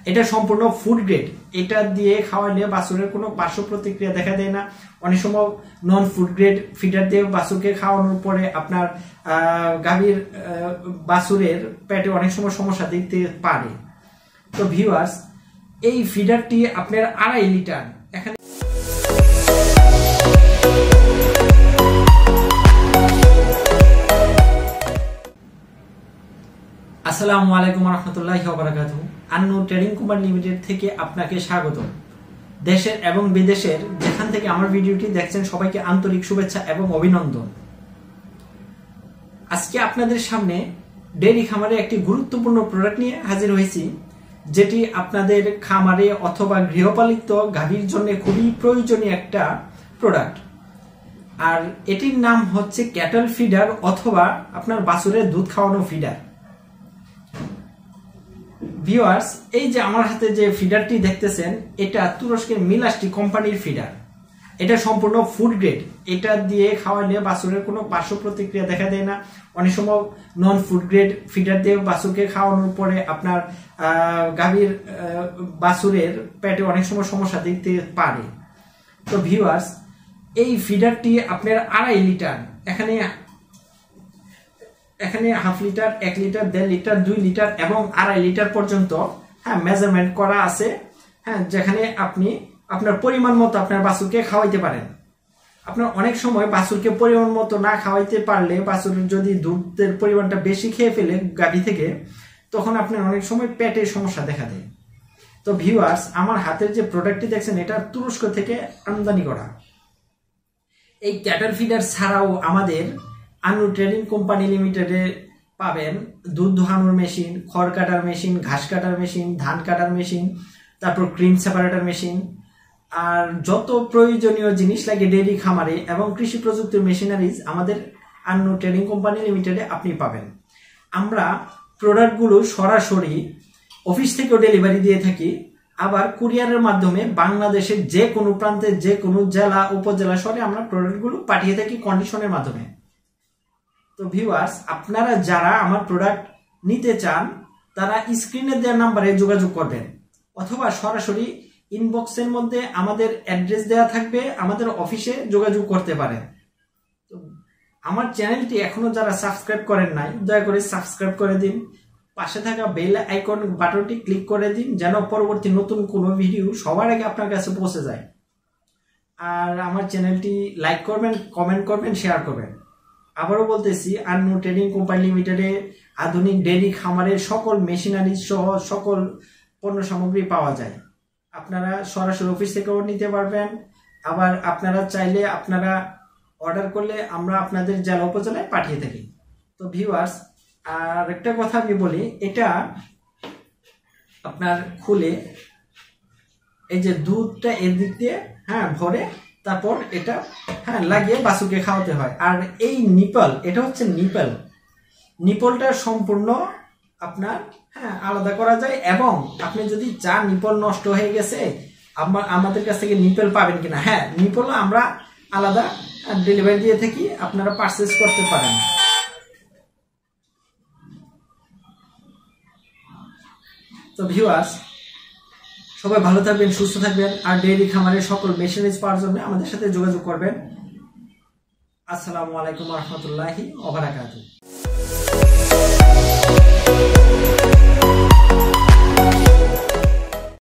এটা সম্পূর্ণ food grade. এটা দিয়ে খাওয়ালে বাছুরের কোনো পার্শ্ব প্রতিক্রিয়া দেখা দেয় না। অনেক সময় নন ফুড গ্রেড ফিডার দিয়ে বাছুরকে খাওয়ানোর পরে আপনার গাভীর বাছুরের পেটে অনেক সময় সমস্যা দেখতে পারে। তো ভিউয়ার্স, এই ফিডারটি আপনার 2.5 লিটার। এখানে আসসালামু আলাইকুম রহমতুল্লাহি ওয়া বারাকাতুহু। আন্নু ট্রেডিং কোম্পানি লিমিটেড থেকে আপনাকে স্বাগত। দেশের এবং বিদেশের যেখান থেকে আমার ভিডিওটি দেখছেন সবাইকে আন্তরিক শুভেচ্ছা এবং অভিনন্দন। আজকে আপনাদের সামনে ডেইরি খামারে একটি গুরুত্বপূর্ণ প্রোডাক্ট নিয়ে হাজির হয়েছি, যেটি আপনাদের খামারে অথবা গৃহপালিত গাভীর জন্য খুবই প্রয়োজনীয় একটা প্রোডাক্ট। আর এটির নাম হচ্ছে ক্যাটল ফিডার অথবা আপনার বাছুরের দুধ খাওয়ানো ফিডার। ভিউয়ার্স, এই যে আমার হাতে যে ফিডারটি দেখতেছেন, এটা তুরস্কের মিলাস্টি কোম্পানির ফিডার। এটা সম্পূর্ণ ফুড গ্রেড। এটা দিয়ে খাওয়ালে বাছুরের কোনো পার্শ্ব প্রতিক্রিয়া দেখা দেয় না। অনেক সময় নন ফুড গ্রেড ফিডার দিয়ে বাছুরকে খাওয়ানোর পরে আপনার গাভীর বাছুরের পেটে অনেক সময় সমস্যা দেখতে পারে। তো ভিউয়ার্স, এই ফিডারটি আপনার 2.5 লিটার। এখানে half litre, 1 litre, 1.5 litre, 2 litre এবং 2.5 লিটার পর্যন্ত মেজারমেন্ট করা আছে। যেখানে আপনি আপনার পরিমাণ মতো আপনার বাছুরকে খাওয়াইতে পারেন। আপনার অনেক সময় বাছুরকে পরিমাণ মতো না খাওয়াইতে পারলে, বাছুর যদি দুধের পরিমাণটা বেশি খেয়ে ফেলে গাভী থেকে, তখন আপনার অনেক সময় পেটের সমস্যা দেখা দেয়। তো ভিউয়ার্স, আমার হাতের যে প্রোডাক্টটি দেখছেন, এটা তুরস্ক থেকে আমদানি করা। এই ক্যাটল ফিডার ছাড়াও আমাদের আন্নু ট্রেডিং কোম্পানি লিমিটেডে পাবেন দুধ দোহানোর মেশিন, খড় কাটার মেশিন, ঘাস কাটার মেশিন, ধান কাটার মেশিন, তারপর ক্রিম সেপারেটর মেশিন, আর যত প্রয়োজনীয় জিনিস লাগে ডেইরি খামারে এবং কৃষি প্রযুক্তির মেশিনারিজ আমাদের আন্নু ট্রেডিং কোম্পানি লিমিটেডে আপনি পাবেন। আমরা প্রোডাক্টগুলো সরাসরি অফিস থেকেও ডেলিভারি দিয়ে থাকি, আবার কুরিয়ারের মাধ্যমে বাংলাদেশের যে কোনো প্রান্তে, যে কোনো জেলা উপজেলা শহরে আমরা প্রোডাক্টগুলো পাঠিয়ে থাকি কন্ডিশনের মাধ্যমে। তো ভিউয়ার্স, আপনারা যারা আমার প্রোডাক্ট নিতে চান, তারা স্ক্রিনে দেওয়া নাম্বারে যোগাযোগ করবেন অথবা সরাসরি ইনবক্সের মধ্যে আমাদের অ্যাড্রেস দেওয়া থাকবে, আমাদের অফিসে যোগাযোগ করতে পারেন। তো আমার চ্যানেলটি এখনো যারা সাবস্ক্রাইব করেন নাই, দয়া করে সাবস্ক্রাইব করে দিন। পাশে থাকা বেল আইকন বাটনটি ক্লিক করে দিন, যেন পরবর্তী নতুন কোনো ভিডিও সবার আগে আপনার কাছে পৌঁছে যায়। আর আমার চ্যানেলটি লাইক করবেন, কমেন্ট করবেন, শেয়ার করবেন। আবারও বলতেছি, আন্নু ট্রেডিং কোম্পানি লিমিটেডে আধুনিক ডেইরি খামারের সকল মেশিনারি সহ সকল পণ্য সামগ্রী পাওয়া যায়। আপনারা সরাসরি অফিস থেকেও নিতে পারবেন, আবার আপনারা চাইলে আপনারা অর্ডার করলে আমরা আপনাদের জেলা উপজেলায় পাঠিয়ে থাকি। তো ভিউয়ার্স, আর একটা কথা আমি বলি, এটা আপনার খুলে এই যে দুধটা এদিক দিয়ে ভরে তারপর এটা লাগিয়ে বাছুরকে খাওয়াতে হয়। আর এই নিপল, এটা হচ্ছে নিপলটা সম্পূর্ণ আপনার আলাদা করা যায়, এবং আপনি যদি চান নিপল নষ্ট হয়ে গেছে আমাদের কাছ থেকে নিপল পাবেন কিনা, নিপল আমরা আলাদা ডেলিভারি দিয়ে থাকি, আপনারা পারচেজ করতে পারেন। তো ভিউয়ার্স, সবাই ভালো থাকবেন, সুস্থ থাকবেন, আর ডেইরি খামারের সকল মেশিনারিজ পাওয়ার জন্য আমাদের সাথে যোগাযোগ করবেন। আসসালামু আলাইকুম রহমতুল্লাহি ওয়া বারাকাতুহু।